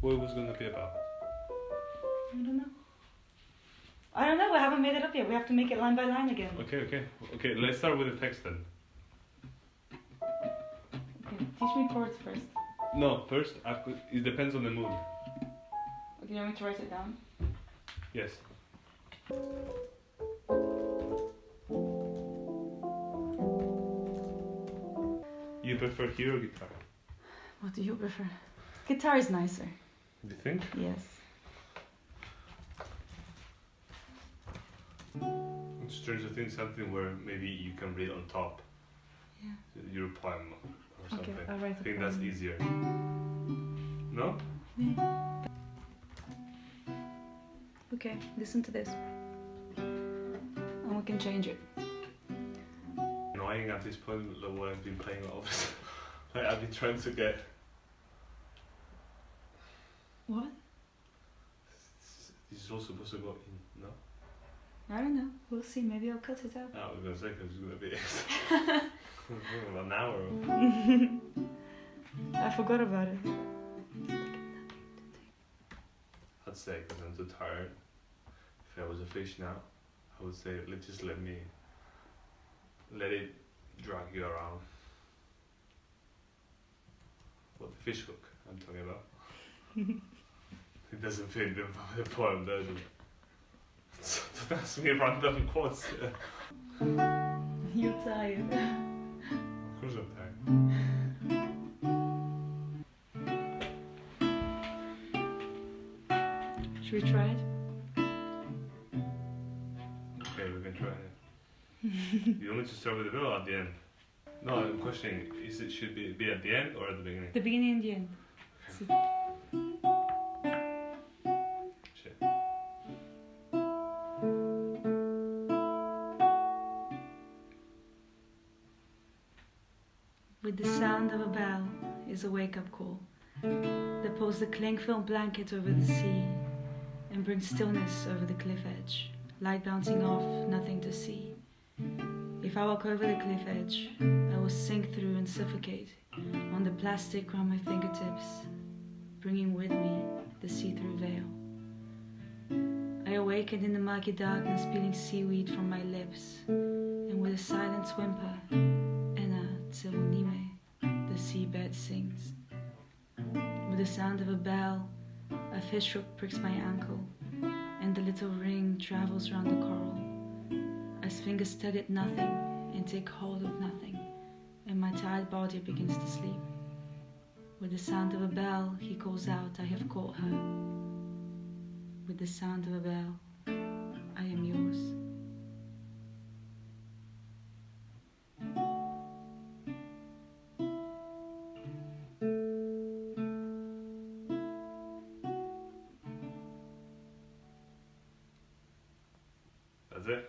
What was gonna be about? I don't know. I don't know, we haven't made it up yet. We have to make it line by line again. Okay. Let's start with the text then. Okay, teach me chords first. No, first, it depends on the mood. Okay, you want me to write it down? Yes. You prefer here or guitar? What do you prefer? Guitar is nicer. Do you think? Yes. Stranger Things, something where maybe you can read on top. Yeah. Your poem or something. Okay, I'll write I think that's easier. No? Yeah. Okay, listen to this. And we can change it. Annoying at this point, like what I've been playing all this. Like I've been trying to get. What? This is all supposed to go in, no? I don't know. We'll see. Maybe I'll cut it out. I was gonna say because it's gonna be an hour. I forgot about it. I'd say because I'm too tired. If I was a fish now, I would say just let it drag you around. What the fish hook I'm talking about. It doesn't fit the poem, does it? So don't ask me random quotes. You're tired. Of course I'm tired. Should we try it? Okay, we can try it. You want me to start with the middle or at the end? No, I'm questioning, should it be at the end or at the beginning? The beginning and the end. Shit. With the sound of a bell is a wake-up call that pulls the cling film blanket over the sea and brings stillness over the cliff edge. Light bouncing off, nothing to see. If I walk over the cliff edge, I will sink through and suffocate on the plastic around my fingertips, bringing with me the see-through veil. I awakened in the murky darkness, peeling seaweed from my lips, and with a silent whimper, Ena Tsilunime, the seabed sings. With the sound of a bell, a fish hook pricks my ankle, and the little ring travels round the coral, as fingers tug at nothing and take hold of nothing, and my tired body begins to sleep. With the sound of a bell, he calls out, I have caught her. With the sound of a bell, I am yours. That's it?